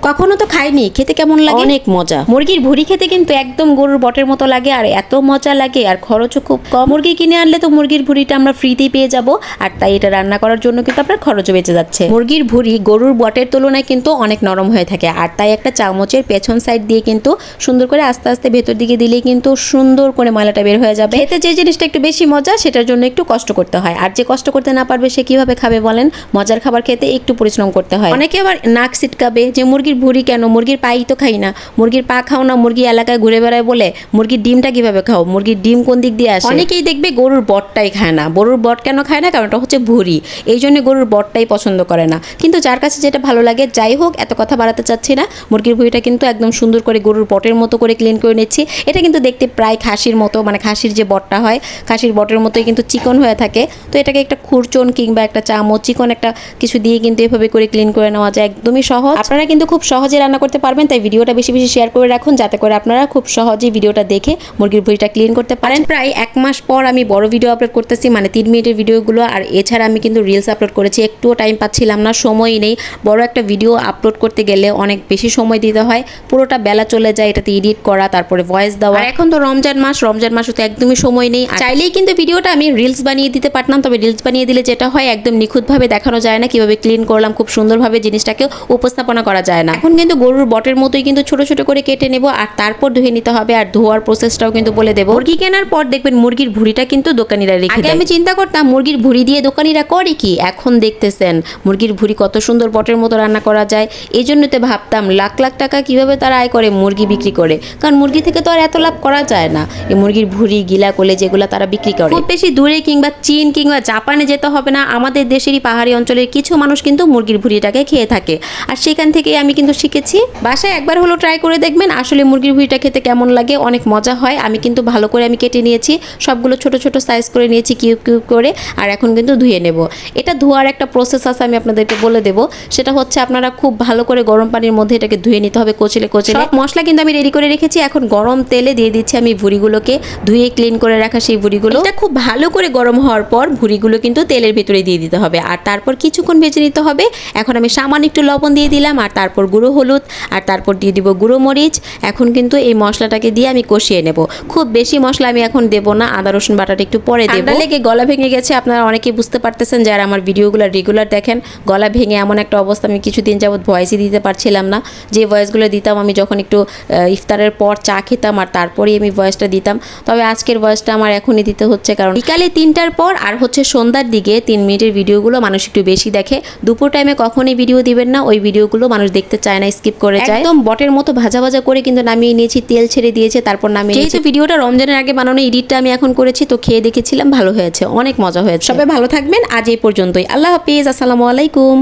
কখনো তো খাইনি, খেতে কেমন লাগে? অনেক মজা। মুরগির ভুঁড়ি খেতে কিন্তু একদম গরুর বটের মতো লাগে আর এত মজা লাগে, আর খরচও খুব কম। মুরগি কিনে আনলে তো মুরগির ভুঁড়িটা আমরা ফ্রিতেই পেয়ে যাব, আর তাই এটা রান্না করার জন্য কিন্তু আপনার খরচও বেঁচে যাচ্ছে। মুরগির ভুঁড়ি গরুর বটের তুলনায় কিন্তু অনেক নরম হয়ে থাকে, আর তাই একটা চামচের পেছন সাইড দিয়ে কিন্তু সুন্দর করে আস্তে আস্তে ভেতর দিকে দিলেই কিন্তু সুন্দর করে ময়লাটা বের হয়ে যাবে। খেতে যে জিনিসটা একটু বেশি মজা, সেটার জন্য একটু কষ্ট করতে হয়, আর যে কষ্ট করতে না পারবে সে কিভাবে খাবে বলেন? মজার খাবার খেতে একটু পরিশ্রম করতে হয়। অনেকে আবার নাক ছিটকাবে যে মুরগির ভুঁড়ি কেন, মুরগির পাই তো খাই না, মুরগির পা খাও না, মুরগি এলাকায় ঘুরে বেড়ায় বলে মুরগির ডিমটা কিভাবে খাও, মুরগির ডিম কোন দিক দিয়ে আসে? অনেকেই দেখবে গরুর বটটাই খায় না। গরুর বট কেন খায় না? কারণ এটা হচ্ছে ভুঁড়ি, এই জন্য গরুর বটটাই পছন্দ করে না। কিন্তু যার কাছে যেটা ভালো লাগে, যাই হোক, এত কথা বাড়াতে চাচ্ছি না। মুরগির ভুঁড়িটা কিন্তু একদম সুন্দর করে গরুর বটের মতো করে ক্লিন করে নিচ্ছি। এটা কিন্তু দেখতে প্রায় খাসির মতো, মানে খাসির যে বটটা হয় খাসির বটের মতোই কিন্তু চিকন হয়ে থাকে। তো এটাকে একটা খুরচন কিংবা একটা চামচ চিকন একটা কিছু দিয়ে কিন্তু এভাবে করে ক্লিন করে নেওয়া যায়, একদমই সহজ। আপনারা কিন্তু খুব সহজে রান্না করতে পারবেন, তাই ভিডিওটা বেশি বেশি শেয়ার করে রাখুন, যাতে করে আপনারা খুব সহজেই ভিডিওটা দেখে মুরগির ভুঁড়িটা ক্লিন করতে পারেন। প্রায় 1 মাস পর আমি বড় ভিডিও আপলোড করতেছি, মানে 3 মিনিটের ভিডিওগুলো, আর এছাড়া আমি কিন্তু রিলস আপলোড করেছি। একটুও টাইম পাচ্ছিলাম না, সময়ই নেই। বড় একটা ভিডিও আপলোড করতে গেলে অনেক বেশি সময় দিতে হয়, পুরোটা বেলা চলে যায় এটাতে এডিট করা, তারপরে ভয়েস দেওয়া। আর এখন তো রমজান মাসে তো একদমই সময় নেই। চাইলেই কিন্তু ভিডিওটা আমি রিলস বানিয়ে দিতে পারতাম, তবে রিলস বানিয়ে দিলে যেটা হয় একদম নিখুঁতভাবে দেখানো যায় না, কিভাবে ক্লিন করলাম খুব সুন্দরভাবে জিনিসটাকে উপস্থাপনা করা যায় না। এখন কিন্তু গরুর বটের মতোই কিন্তু ছোট ছোট করে কেটে নেব, আর তারপর ধুয়ে নিতে হবে, আর ধোয়ার প্রসেসটাও কিন্তু বলে দেবো। মুরগি কেনার পর দেখবেন মুরগির ভুঁড়িটা কিন্তু দোকানিরা রেখে দেয়। আমি চিন্তা করতাম মুরগির ভুঁড়ি দিয়ে দোকানিরা করে কি, এখন দেখতেছেন মুরগির ভুঁড়ি কত সুন্দর বটের মতো রান্না করা যায়। এই জন্য তো ভাবতাম লাখ লাখ টাকা কিভাবে তারা আয় করে মুরগি বিক্রি করে, কারণ মুরগি থেকে তো আর এত লাভ করা যায় না। এই মুরগির ভুঁড়ি গিলা কোলে যেগুলো তারা বিক্রি করে, খুব বেশি দূরে কিংবা চীন কিংবা জাপানে যেতে হবে না, আমাদের দেশেরই পাহাড়ি অঞ্চলের কিছু মানুষ কিন্তু মুরগির ভুঁড়িটাকে খেয়ে থাকে, আর সেখান থেকেই আমি কিন্তু শিখেছি। বাসায় একবার হলো ট্রাই করে দেখবেন আসলে মুরগির ভুঁড়িটা খেতে কেমন লাগে, অনেক মজা হয়। আমি কিন্তু ভালো করে আমি কেটে নিয়েছি, সবগুলো ছোট ছোট সাইজ করে নিয়েছি কিউব কিউব করে, আর এখন কিন্তু ধুয়ে নেব। এটা ধোয়ার একটা প্রসেস আছে, আমি আপনাদেরকে বলে দেব। সেটা হচ্ছে আপনারা খুব ভালো করে গরম পানির মধ্যে এটাকে ধুয়ে নিতে হবে কচলে কচলে। সব মশলা কিন্তু আমি রেডি করে রেখেছি, এখন গরম তেলে দিয়ে দিচ্ছি আমি ভুঁড়িগুলোকে, ধুয়ে ক্লিন করে রাখা সেই ভুঁড়িগুলো। এটা খুব ভালো করে গরম হওয়ার পর ভুঁড়িগুলো কিন্তু তেলের ভিতরে দিয়ে দিতে হবে, আর তারপর কিছুক্ষণ ভেজে নিতে হবে। এখন আমি সামান্য একটু লবণ দিয়ে দিলাম, আর তারপর গুঁড়ো হলুদ, আর তারপর দিয়ে দিব গুঁড়ো মরিচ। এখন কিন্তু এই মশলাটাকে দিয়ে আমি কষিয়ে নেব। খুব বেশি মশলা আমি এখন দেব না, আদা রসুন বাটাটা একটু পরে দেব। ঠান্ডা লেগে গলা ভেঙে গেছে, আপনারা অনেকেই বুঝতে পারতেছেন যারা আমার ভিডিওগুলো রেগুলার দেখেন। গলা ভেঙে এমন একটা অবস্থা, আমি কিছুদিন যাবত ভয়েসই দিতে পারছিলাম না। যে ভয়েসগুলো দিতাম আমি যখন একটু ইফতারের পর চা খেতাম, আর তারপরেই আমি ভয়েসটা দিতাম। তবে আজকের ভয়েসটা আমার এখনই দিতে হচ্ছে, কারণ বিকালে 3টার পর আর হচ্ছে সন্ধ্যার দিকে 3 মিনিটের ভিডিওগুলো মানুষ একটু বেশি দেখে। দুপুর টাইমে কখনই ভিডিও দিবেন না, ওই ভিডিওগুলো মানুষ দেখতে চায় না, স্কিপ করে যায়। একদম বটের মতো ভাজা ভাজা করে কিন্তু নামিয়ে নিয়েছি, তেল ছেড়ে দিয়েছে, তারপর নামিয়ে নিয়েছি। যেহেতু ভিডিওটা রমজানের আগে বানানো, এডিটটা আমি এখন করেছি, তো খেয়ে দেখেছিলাম, ভালো হয়েছে, অনেক মজা হয়েছে। সবাই ভালো থাকবেন, আজ এই পর্যন্তই। আল্লাহ হাফিজ, আসসালামু আলাইকুম।